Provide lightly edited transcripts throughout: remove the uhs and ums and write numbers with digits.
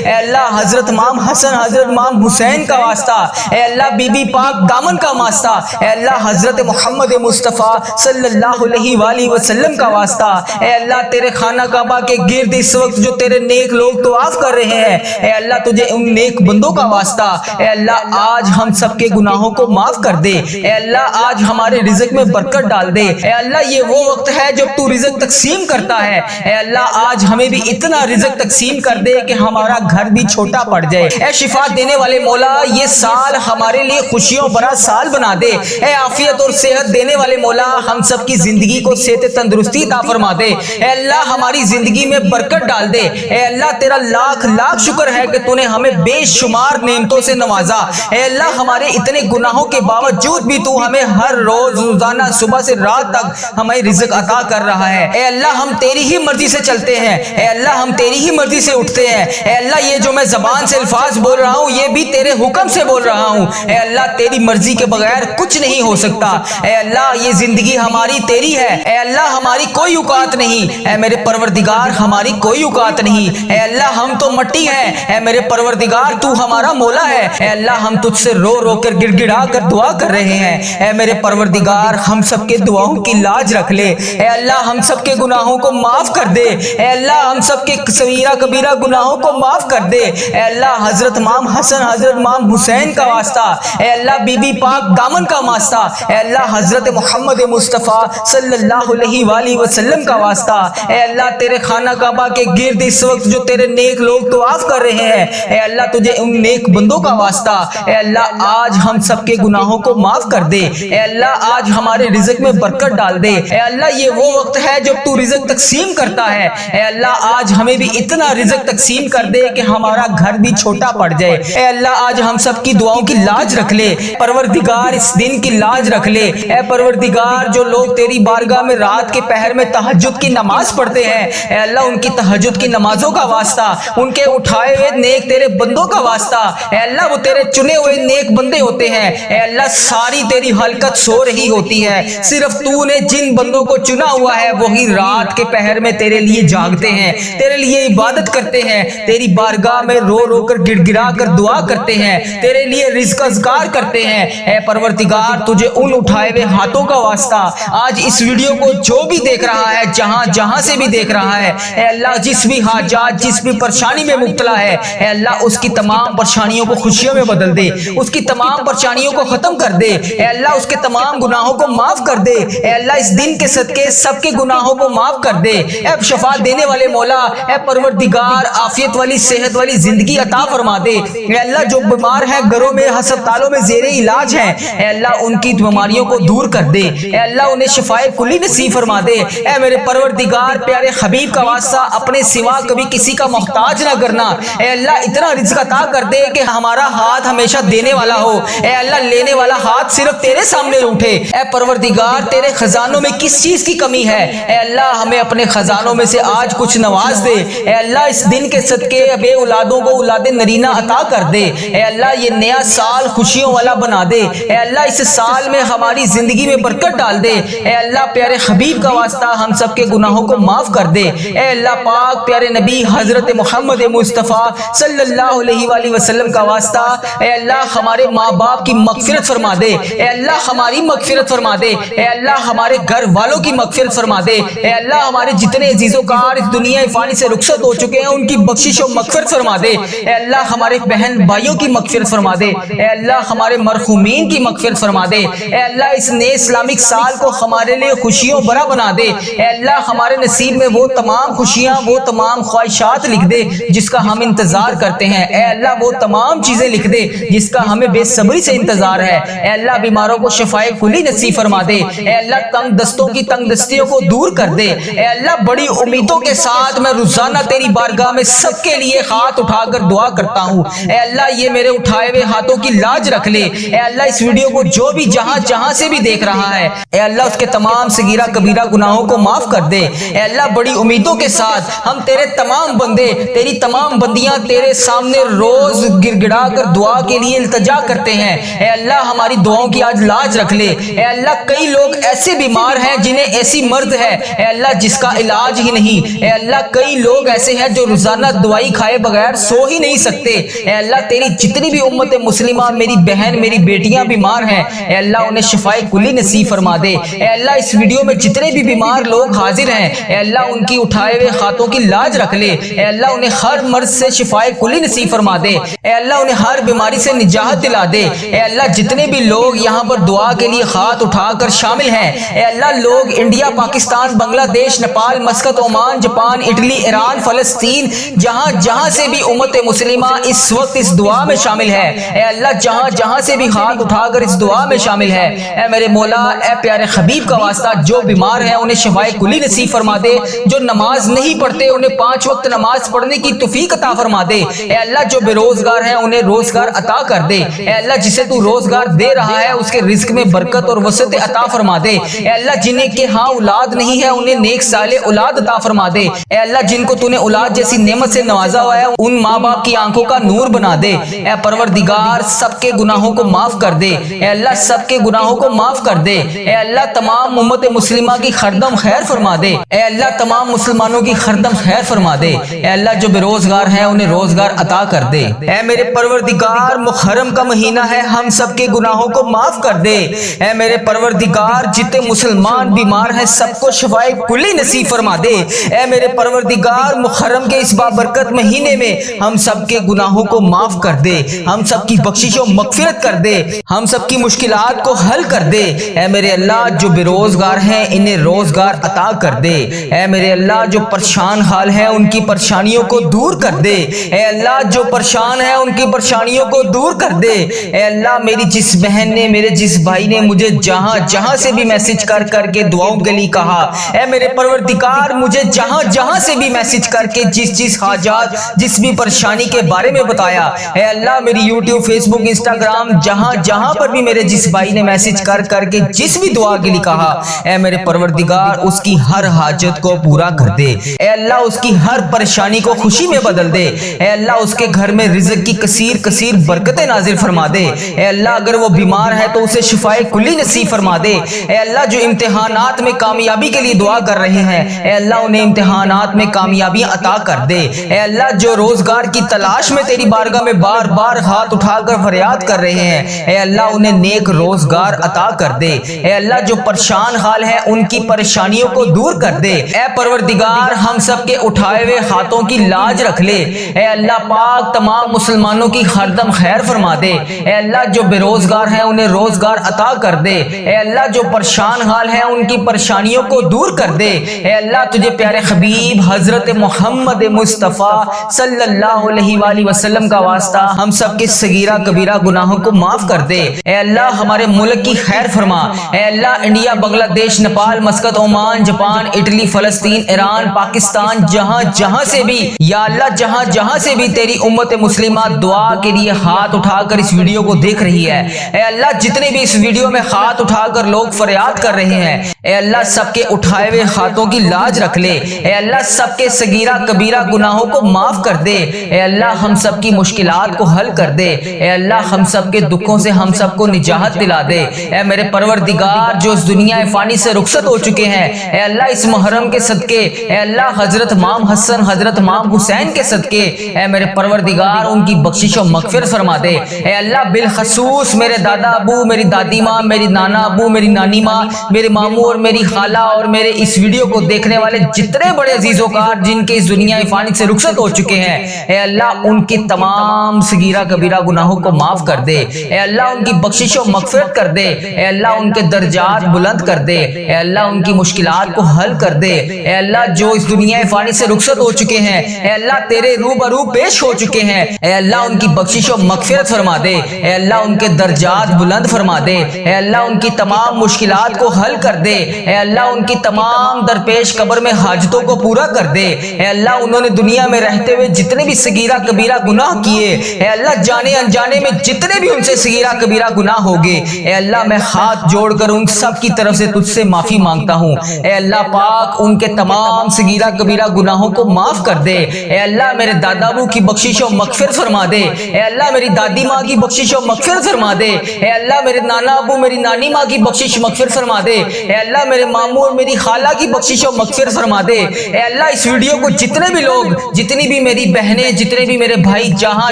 اے اللہ حضرت امام حسن حضرت امام حسین کا واسطہ، اے اللہ بی بی پاک دامن کا واسطہ، اے اللہ حضرت محمد مصطفیٰ صلی اللہ علیہ وآلہ وسلم کا واسطہ، اے اللہ تیرے خانہ کعبہ کے گرد اس وقت جو تیرے نیک لوگ طواف کر رہے ہیں، اے اللہ تجھے ان نیک بندوں کا واسطہ، اے اللہ آج ہم سب کے گناہوں کو معاف کر دے، اے اللہ آج ہمارے رزق میں برکت ڈال دے، اے اللہ یہ وہ وقت ہے جب تو رزق تقسیم کرتا ہے، اے اللہ آج ہمیں بھی اتنا رزق تقسیم کر دے کہ ہمارا گھر بھی چھوٹا پڑ جائے، اے شفا دینے والے مولا یہ سال ہمارے لیے خوشیوں بھرا سال بنا دے، اے عافیت اور صحت دینے والے مولا ہم سب کی زندگی کو صحت تندرستی عطا فرما دے، اے اللہ ہماری زندگی میں برکت ڈال دے، اے اللہ تیرا لاکھ لاکھ شکر ہے کہ تو نے ہمیں بے شمار نعمتوں سے نوازا، اے اللہ ہمارے اتنے گناہوں کے باوجود بھی تو ہمیں ہر روز روزانہ صبح سے رات تک ہمیں رزق عطا کر رہا ہے، اے اللہ ہم تیری ہی مرضی سے چلتے ہیں، اے اللہ ہم تیری ہی مرضی سے اٹھتے ہیں، اے اللہ یہ جو میں زبان سے الفاظ بول رہا ہوں یہ بھی تیرے حکم سے بول رہا ہوں، اے اللہ تیری مرضی کے بغیر کچھ نہیں ہو سکتا، اے اللہ یہ زندگی ہماری تیری ہے، اے اللہ ہماری کوئی اوقات نہیں، اے میرے پروردگار ہماری کوئی اوقات نہیں، اے اللہ ہم تو مٹی ہیں، اے میرے پروردگار تو ہمارا مولا ہے، اے اللہ ہم تجھ سے رو رو کر گڑ گڑا کر دعا کر رہے ہیں، اے میرے پروردگار ہم سب کے دعاؤں کی لاج رکھ لے، اے اللہ ہم سب کے گناہوں کو معاف کر دے، اے اللہ ہم سب کے صغیرہ کبیرہ گناہوں کو معاف کر دے، اے اللہ حضرت امام حسن حضرت امام حسین کا واسطہ، اے اللہ بی بی پاک دامن کا واسطہ، اے اللہ حضرت محمد مصطفیٰ صلی اللہ علیہ وآلہ وسلم کا واسطہ، اے اللہ تیرے خانہ کعبہ کے گرد اس وقت جو تیرے نیک لوگ طواف کر رہے ہیں، اے اللہ تجھے ان نیک بندوں کا واسطہ، اے اللہ آج ہم سب کے گناہوں کو معاف کر دے، اے اللہ آج ہمارے رزق میں برکت ڈال دے، اے اللہ یہ وہ وقت ہے جب تو رزق تقسیم کرتا ہے، اے اللہ آج ہمیں بھی اتنا رزق تقسیم کر دے کہ ہمارا گھر بھی چھوٹا پڑ جائے، اے اللہ آج ہم سب کی دعاؤں کی لاج رکھ لے، پروردگار اس دن کی لاج رکھ لے، اے پروردگار جو لوگ تیری بارگاہ میں رات کے پہر میں تہجد کی نماز پڑھتے ہیں، اے اللہ ان کی تہجد کی نمازوں کا واسطہ، ان کے اٹھائے ہوئے نیک تیرے بندوں کا واسطہ، اے اللہ وہ تیرے چنے ہوئے نیک بندے ہوتے ہیں، اے اللہ ساری تیری حلقت سو رہی ہوتی ہے، صرف تو نے جن بندوں کو چنا ہوا ہے وہی رات کے پہر میں تیرے لیے جاگتے ہیں، تیرے لیے عبادت کرتے ہیں، تیری بارگاہ میں رو رو کر گڑ گڑا کر دعا کرتے ہیں، تیرے لیے رزق اذکار کرتے ہیں، اے پروردگار تجھے ان اٹھائے ہوئے ہاتھوں کا واسطہ، آج اس ویڈیو کو جو بھی دیکھ رہا ہے جہاں جہاں سے بھی دیکھ رہا ہے، اے اللہ جس بھی حاجات جس بھی پریشانی میں مبتلا ہے، اے اللہ اس کی تمام پریشانیوں کو خوشیوں میں بدل دے، اس کی تمام پریشانیوں کو ختم کر دے، اے اللہ اس کے تمام گناہوں کو معاف کر دے، اے اللہ اس دن کے صدقے سب کے گناہوں کو معاف کر دے، اے شفاعت دینے والے مولا، اے پروردگار عافیت والی صحت والی زندگی عطا فرما دے، اے اللہ جو بیمار ہیں گھروں میں ہسپتالوں میں زیر علاج ہیں، اے اللہ ان کی بیماریوں کو دور کر دے، اے اللہ انہیں شفائے کلی نصیب فرما دے، اے میرے پروردگار پیارے حبیب کا واسطہ اپنے سوا کبھی کسی کا محتاج نہ کرنا، اے اللہ اتنا رزق عطا کر دے کہ ہمارا ہاتھ ہمیشہ دینے والا ہو، اے اللہ لینے والا ہاتھ صرف تیرے سامنے اٹھے، اے پروردگار تیرے خزانوں میں کس چیز کی کمی ہے، اے اللہ ہمیں اپنے خزانوں میں سے آج کچھ نواز دے، اے اللہ اس دن کے صدقے بے اولادوں کو اولاد نرینہ عطا کر دے، اے اللہ یہ نیا سال خوشیوں والا بنا دے، اے اللہ اس سال میں ہماری زندگی میں برکت ڈال دے، اے اللہ پیارے حبیب کا واسطہ ہم سب کے گناہوں کو معاف کر دے، اے اللہ پاک پیارے نبی حضرت محمد مصطفیٰ صلی اللہ علیہ وآلہ وسلم کا واسطہ، اے اللہ ہمارے ماں باپ کی مغفرت فرما دے، اے اللہ ہماری مغفرت فرما دے، اے اللہ ہمارے گھر والوں کی مغفرت فرما دے، اے اللہ ہمارے جتنے عزیز و کار اس دنیا فانی سے رخصت ہو چکے ہیں ان کی بخشش و مغفرت فرما دے، اے اللہ ہمارے بہن بھائیوں کی مغفرت فرما دے، اے اللہ ہمارے مرحومین کی مغفرت فرما دے، اے اللہ اس نئے اسلامک سال کو ہمارے لیے خوشیوں بھرا بنا دے، اے اللہ ہمارے نصیب میں وہ تمام خوشیاں وہ تمام خواہشات لکھ دے جس کا ہم انتظار کرتے ہیں، اے اللہ وہ تمام چیزیں لکھ دے جس کا ہمیں بے صبری سے انتظار ہے، اے اللہ بیماروں کو شفائے کلی نصیب فرما دے، اے اللہ تنگ دستوں کی تنگ دستیوں کو دور کر دے، اے اللہ بڑی امیدوں کے ساتھ میں روزانہ تیری بارگاہ میں سب کے لیے ہاتھ اٹھا کر دعا کرتا ہوں، اے اللہ یہ میرے اٹھائے ہوئے ہاتھوں کی لاج رکھ لے، اے اللہ اس ویڈیو کو جو بھی جہاں جہاں سے بھی دیکھ رہا ہے، اے اللہ اس کے تمام صغیرہ کبیرہ گناہوں کو معاف کر دے، اے اللہ بڑی امیدوں کے ساتھ ہم تیرے تمام بندے تیری تمام بندیاں تیرے سامنے روز گر گڑا کر دعا کے لیے التجا کرتے ہیں، اے اللہ ہماری دعاؤں کی آج لاج رکھ لے، اے اللہ کئی لوگ ایسے بیمار ہیں جنہیں ایسی مرض ہے اے اللہ جس کا علاج ہی نہیں، اے اللہ کئی لوگ ایسے ہیں جو روزانہ دوائی کھائے بغیر سو ہی نہیں سکتے۔ اے اللہ تیری جتنی بھی امت مسلمہ، میری بہن، میری بیٹیاں بیمار ہیں، اے اللہ انہیں شفائے کلی نصیب فرما دے۔ اے اللہ اس ویڈیو میں جتنے بھی بیمار لوگ حاضر ہیں، اے اللہ ان کی اٹھائے ہوئے ہاتھوں کی لاج رکھ لے۔ اے اللہ انہیں ہر مرض سے شفائے کلی نصیب فرما دے۔ اے اللہ انہیں ہر بیماری سے نجات دلا دے۔ اے اللہ جتنے بھی لوگ یہاں پر دعا کے لیے ہاتھ اٹھا کر شامل ہیں، اے اللہ لوگ انڈیا، پاکستان، بنگلہ دیش، Nepal, Muscat, Oman, Japan, Italy, Iran, فلسطین، جہاں سے بھی امت مسلمہ اس وقت اس دعا میں شامل ہے، اے اللہ جہاں سے بھی ہاتھ اٹھا کر اس دعا میں شامل ہے، اے میرے مولا، اے پیارے حبیب کا واسطہ، جو بیمار ہیں انہیں شفائے کلی نصیب فرما دے، جو نماز نہیں پڑھتے انہیں 5 وقت نماز پڑھنے کی توفیق عطا فرما دے، اے اللہ جو بے روزگار ہیں انہیں روزگار عطا کر دے، اے اللہ جسے تو روزگار دے رہا ہے اس کے رزق میں برکت اور وسعت عطا فرما دے، اے اللہ جنہیں کے ہاں اولاد نہیں ہے انہیں نیک صالح اولاد عطا فرما دے، اے اللہ جن کو تو نے اولاد جیسی نعمت سے نوازا ہوا ہے ان ماں باپ کی آنکھوں کا نور بنا دے، اے پروردگار سب کے گناہوں کو معاف کر دے، اے اللہ سب کے گناہوں کو معاف کر دے، اے اللہ تمام امت مسلمہ کی خردم خیر فرما دے، اے اللہ تمام مسلمانوں کی خردم خیر فرما دے، اے اللہ جو بے روزگار ہیں انہیں روزگار عطا کر دے، اے میرے پروردگار محرم کا مہینہ ہے ہم سب کے گناہوں کو معاف کر دے، اے میرے پروردگار جتنے مسلمان بیمار ہیں سب کو شفائے کلی نصیب فرما دے، اے میرے پروردگار محرم کے اس بابرکت مہینے میں ہم سب کے گناہوں کو معاف کر دے، ہم سب کی بخشش و مغفرت کر دے، ہم سب کی مشکلات کو حل کر دے، اے میرے اللہ جو بے روزگار ہیں انہیں روزگار عطا کر دے، اے میرے اللہ جو پریشان حال ہیں ان کی پریشانیوں کو دور کر دے، اے اللہ جو پریشان ہیں ان کی پریشانیوں کو دور کر دے، اے اللہ میری جس بہن نے، میرے جس بھائی نے مجھے جہاں سے بھی میسج کر کے دعاؤں کے لیے کہا، اے میرے پروردگار مجھے جہاں سے بھی میسج کر کے جس حاجات، جس بھی پریشانی کے بارے میں بتایا، اے اللہ میری یوٹیوب، فیس بک، انسٹاگرام جہاں پر بھی میرے جس بھائی نے میسج کر کے جس بھی دعا کے لیے کہا، اے میرے پروردگار اس کی ہر حاجت کو پورا کر دے، اے اللہ اس کی ہر پریشانی کو خوشی میں بدل دے، اے اللہ اس کے گھر میں رزق کی کثیر برکتیں نازل فرما دے، اے اللہ اگر وہ بیمار ہے تو اسے شفائے کلی نصیب فرما دے، اے اللہ جو امتحانات میں کامیابی کے لیے دعا کر رہے ہیں، اے اللہ انہیں امتحانات میں کامیابیاں عطا کر دے، اے اللہ جو روزگار کی تلاش میں تیری بارگاہ میں بار ہاتھ اٹھا کر فریاد کر رہے ہیں، اے اللہ انہیں نیک روزگار عطا کر دے، اے اللہ جو پریشان حال ہیں ان کی پریشانیوں کو دور کر دے، اے پروردگار ہم سب کے اٹھائے ہوئے ہاتھوں کی لاج رکھ لے، اے اللہ پاک تمام مسلمانوں کی خردم خیر فرما دے، اے اللہ جو بے روزگار ہیں انہیں روزگار عطا کر دے، اے اللہ جو پریشان حال ہیں ان کی پریشانیوں کو دور کر دے، اے اللہ تجھے پیارے حبیب حضرت محمد مصطفیٰ صلی اللہ علیہ وآلہ وسلم کا واسطہ ہم سب کے صغیرہ کبیرہ گناہوں کو معاف کر دے، اے اللہ ہمارے ملک کی خیر فرما، اے اللہ انڈیا، بنگلہ دیش، Nepal, Muscat, Oman, Japan, Italy, فلسطین، ایران، پاکستان، جہاں سے بھی یا اللہ جہاں سے بھی تیری امت مسلمہ دعا کے لیے ہاتھ اٹھا کر اس ویڈیو کو دیکھ رہی ہے، اے اللہ جتنے بھی اس ویڈیو میں ہاتھ اٹھا کر لوگ فریاد کر رہے ہیں، اے اللہ سب کے اٹھائے ہوئے ہاتھوں کی لاج رکھ لے، اے اللہ سب کے صغیرہ کبیرہ گناہوں کو معاف کر دے، اے اللہ ہم سب کی مشکلات کو حل کر دے، اے اللہ ہم سب کے دکھوں سے ہم سب کو نجات دلا دے، اے میرے پروردگار جو اس دنیا فانی سے رخصت ہو چکے ہیں، اے اللہ اس محرم کے صدقے، اے اللہ حضرت امام حسن، حضرت امام حسین کے صدقے، اے میرے پروردگار ان کی بخشش و مغفرت فرما دے، اے اللہ بالخصوص میرے دادا ابو، میری دادی ماں، میری نانا ابو، میری نانی ماں، میرے ماموں اور میری خالہ اور میرے اس ویڈیو کو دیکھنے والے جتنے بڑے عزیز و کار جن کے اس دنیا فانی سے رخصت ہو چکے ہیں، اے اللہ ان کی تمام صغیرہ کبیرہ گناہوں کو معاف کر دے، اے اللہ ان کی بخشش و مغفرت کر دے، اے اللہ ان کے درجات بلند کر دے، اے اللہ ان کی مشکلات کو حل کر دے، اے اللہ جو اس دنیا فانی سے رخصت ہو چکے ہیں، اے اللہ تیرے روبرو پیش ہو چکے ہیں، اے اللہ ان کی بخشش و مغفرت فرما دے، اے اللہ ان کے درجات بلند فرما دے، اے اللہ ان کی تمام مشکلات کو حل کر دے، اے اللہ ان کی تمام درپیش قبر میں حاجتوں کو پورا کر دے، اے اللہ انہوں نے دنیا میں رہتے ہوئے جتنے بھی صغیرہ کبیرہ گناہ کیے، اے اللہ جانے انجانے میں جتنے بھی ان سے صغیرہ کبیرہ گناہ ہوگے، اے اللہ میں ہاتھ جوڑ کر ان سب کی طرف سے تجھ سے معافی مانگتا ہوں، اے اللہ پاک ان کے تمام صغیرہ کبیرہ گناہوں کو معاف کر دے، اے اللہ میرے دادا ابو کی بخشش و مغفرت فرما دے، اے اللہ میری دادی ماں کی بخشش و مغفرت فرما دے، اے اللہ میرے نانا ابو، میری نانی ماں کی بخشش مغفرت فرما دے، اے اللہ میرے ماموں اور میری خالہ کی بخشش و مغفرت فرما دے، اے اللہ اس ویڈیو کو جتنے بھی لوگ، جتنی بھی میری بہنیں جتنے بھی میرے بھائی جہاں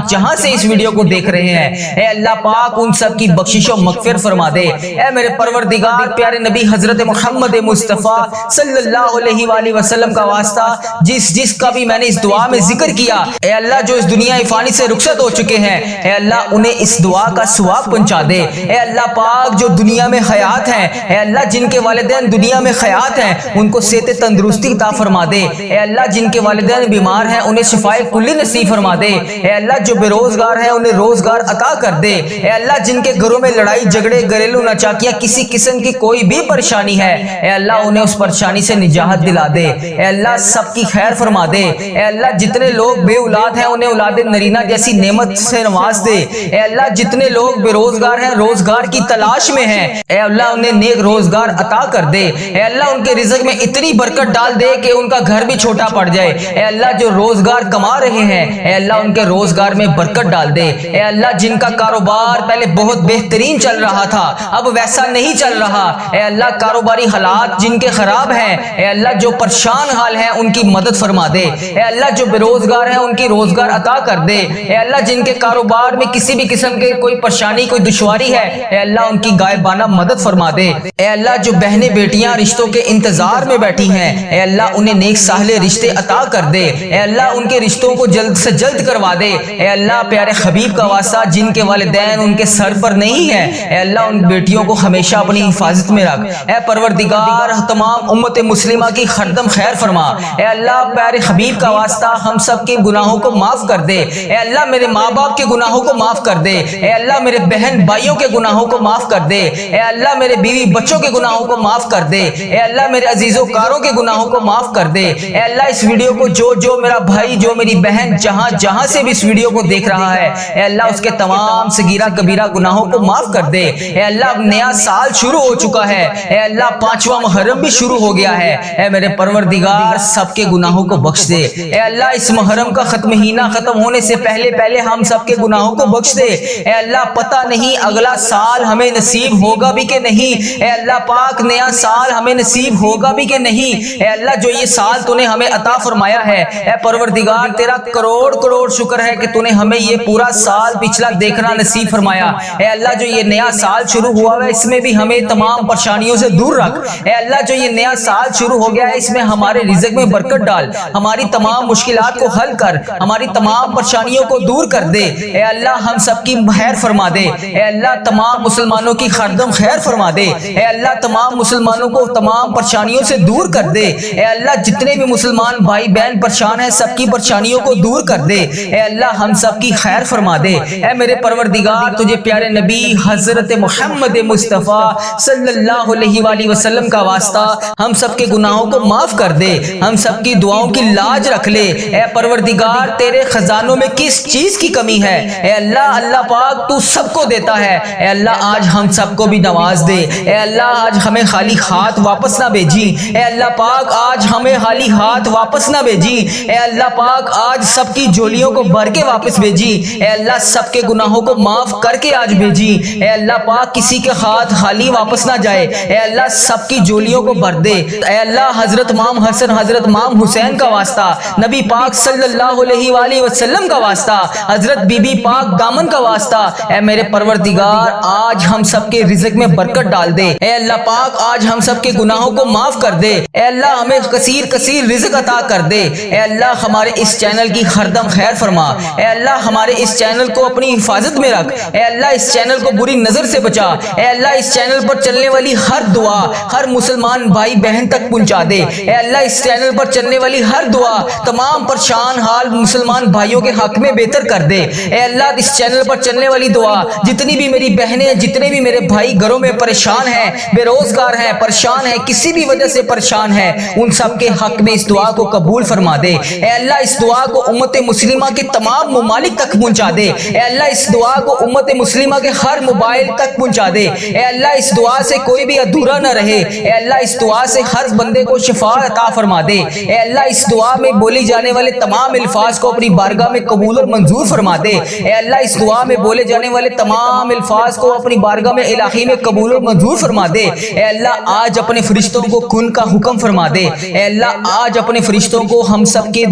جہاں سے اس ویڈیو کو دیکھ رہے ہیں، اے اللہ پاک ان سب کی بخشش و مغفرت فرما دے۔ اے میرے پروردگار پیارے نبی حضرت محمد مصطفیٰ صلی اللہ علیہ وآلہ وسلم کا واسطہ جس کا بھی میں نے اس دعا میں ذکر کیا، اے اللہ جو اس دنیا فانی سے رخصت ہو چکے ہیں، اے اللہ انہیں اس دعا کا ثواب پہنچا دے۔ اے اللہ پاک جو دنیا میں حیات ہیں، اے اللہ جن کے والدین دنیا میں حیات ہیں ان کو صحت تندرستی عطا فرما دے۔ اے اللہ جن کے والدین بیمار ہیں انہیں شفائے کلی نصیب فرما دے۔ اے اللہ جو بے روزگار ہیں انہیں روزگار عطا کر دے۔ اے اللہ جن کے گھروں میں لڑائی جھگڑے گھریلو ناچاکیاں کسی قسم کی کوئی بھی پریشانی ہے، اے اللہ انہیں اس پریشانی سے نجات دلا دے۔ اے اللہ سب کی خیر فرما دے۔ اے اللہ جتنے لوگ بے اولاد ہیں انہیں اولاد نرینہ جیسی نعمت سے نواز دے۔ اے اللہ جتنے لوگ بے روزگار ہیں روزگار کی تلاش میں ہیں، اے اللہ انہیں نیک روزگار عطا کر دے۔ اے اللہ ان کے رزق میں اتنی برکت ڈال دے کہ ان کا گھر بھی چھوٹا پڑ جائے۔ اے اللہ جو روزگار کما رہے ہیں، اے اللہ ان کے روزگار میں برکت ڈال دے۔ اے اللہ جن کا کاروبار پہلے بہت بہترین چل رہا تھا اب ویسا نہیں چل رہا، اے اللہ کاروباری حالات جن کے خراب ہیں، اے اللہ جو پریشان حال ہیں ان کی مدد فرما دے۔ اے اللہ جو بے روزگار ہیں ان کی روزگار عطا کر دے۔ اے اللہ جن کے کاروبار میں کسی بھی قسم کے کوئی پریشانی کوئی دشواری ہے، اے اللہ ان کی غائبانہ مدد فرما دے۔ اے اللہ جو بہنیں بیٹیاں رشتوں کے انتظار میں بیٹھی ہیں، اے اللہ انہیں نیک صالح رشتے عطا کر دے۔ اے اللہ ان کے رشتوں کو جلد سے جلد کروا دے۔ اے اللہ پیارے حبیب کا واسطہ جن کے والدین ان کے سر پر نہیں ہے، اے اللہ ان بیٹیوں کو ہمیشہ اپنی حفاظت میں رکھ۔ اے پروردگار تمام امت مسلمہ کی خردم خیر فرما۔ اے اللہ پیارے حبیب کا واسطہ ہم سب کے گناہوں کو معاف کر دے۔ اے اللہ میرے ماں باپ کے گناہوں کو معاف کر دے۔ اے اللہ میرے بہن بھائیوں کے گناہوں کو معاف کر دے۔ اے اللہ میرے بیوی بچوں کے گناہوں کو معاف کر دے۔ اے اللہ میرے عزیزوں کاروں کے گناہوں کو معاف کر دے۔ اے اللہ اس ویڈیو کو جو میرا بھائی جو میری بہن جہاں سے بھی اس ویڈیو کو دیکھ رہا ہے، اے اللہ اس کے تمام صغیرہ کبیرہ گناہوں کو معاف کر دے۔ اے اللہ نیا سال شروع ہو چکا ہے، اے اللہ 5واں محرم بھی شروع ہو گیا ہے، اے میرے پروردگار سب کے گناہوں کو بخش دے۔ اے اللہ اس محرم کا مہینہ ختم ہونے سے پہلے ہم سب کے گناہوں کو بخش دے۔ اے اللہ پتہ نہیں اگلا سال ہمیں نصیب ہوگا بھی کہ نہیں، اے اللہ پاک نیا سال ہمیں نصیب ہوگا بھی کہ نہیں۔ اے اللہ جو یہ سال تو نے ہمیں عطا فرمایا ہے، اے پروردگار تیرا کروڑ شکر ہے کہ تو نے ہمیں یہ پورا سال پچھلا دیکھنا نصیب فرمایا۔ اے اللہ جو یہ نیا سال شروع ہوا ہے اس میں بھی ہمیں تمام پریشانیوں سے دور رکھ۔ اے اللہ جو یہ نیا سال شروع ہو گیا ہے اس میں ہمارے رزق میں برکت ڈال، ہماری تمام مشکلات کو حل کر، ہماری تمام پریشانیوں کو دور کر دے۔ اے اللہ ہم سب کی خیر فرما دے۔ اے اللہ تمام مسلمانوں کی خردم خیر فرما دے۔ اے اللہ تمام مسلمانوں کو تمام پریشانیوں سے دور کر دے۔ اے اللہ جتنے بھی مسلمان بھائی بہن پریشان ہیں سب کی پریشانیوں کو دور کر دے۔ اے اللہ ہم سب کی خیر فرما دے۔ اے میرے پروردگار تجھے پیارے نبی حضرت محمد مصطفیٰ صلی اللہ علیہ وآلہ وسلم کا واسطہ ہم سب کے گناہوں کو معاف کر دے، ہم سب کی دعاؤں کی لاج رکھ لے۔ اے پروردگار تیرے خزانوں میں کس چیز کی کمی ہے، اے اللہ پاک تو سب کو دیتا ہے۔ اے اللہ آج ہم سب کو بھی نواز دے۔ اے اللہ آج ہمیں خالی ہاتھ واپس نہ بھیجی، اے اللہ پاک آج ہمیں خالی ہاتھ واپس نہ بھیجی۔ اے اللہ پاک آج سب کی جھولیوں کو بھر کے واپس بھیجی۔ اے اللہ سب کے گناہوں کو معاف کر کے آج بھیجی۔ اے اللہ پاک کسی کے ہاتھ خالی واپس نہ جائے، اے اللہ سب کی جھولیوں کو بھر دے۔ اے اللہ حضرت امام حسن حضرت امام حسین کا واسطہ، نبی پاک صلی اللہ علیہ وآلہ وسلم کا واسطہ، حضرت بی بی پاک دامن کا واسطہ، اے میرے پروردگار آج ہم سب کے رزق میں برکت ڈال دے۔ اے اللہ پاک آج ہم سب کے گناہوں کو معاف کر دے۔ اے اللہ ہمیں کثیر رزق عطا کر دے۔ اے اللہ ہمارے اس چینل کی خردم خیر فرما۔ اے اللہ ہمارے اس چینل کو اپنی حفاظت میں رکھ۔ اے اللہ اس چینل کو بری نظر سے بچا۔ اے اللہ اس چینل پر چلنے والی ہر دعا ہر مسلمان بھائی بہن تک پہنچا دے۔ اے اللہ اس چینل پر چلنے والی ہر دعا تمام پریشان حال مسلمان بھائیوں کے حق میں بہتر کر دے۔ اے اللہ اس چینل پر چلنے والی دعا جتنی بھی میری بہنیں جتنے بھی میرے بھائی گھروں میں پریشان ہیں، بے روزگار ہیں، پریشان ہیں، کسی بھی وجہ سے پریشان ہیں، ان سب کے حق میں اس دعا کو قبول فرما دے۔ اے اللہ اس دعا کو امت مسلمہ کے تمام ممالک تک پہنچا دے۔ اے اللہ اس دعا کو امت مسلمہ کے ہر موبائل تک پہنچا دے۔ اے اللہ اس دعا سے کوئی بھی ادھورا نہ رہے۔ اے اللہ اس دعا سے ہر بندے کو شفا عطا فرما دے۔ اے اللہ اس دعا میں بولی جانے والے تمام الفاظ کو اپنی بارگاہ میں قبول اور منظور فرما دے۔ اے اللہ اس دعا میں بولے جانے والے تمام الفاظ کو اپنی بارگاہ میں الہی میں قبول اور منظور فرما دے۔ اے اللہ آج اپنے فرشتوں کو کن کا حکم فرما دے۔ اے اللہ آج اپنے فرشتوں کو ہم سب کے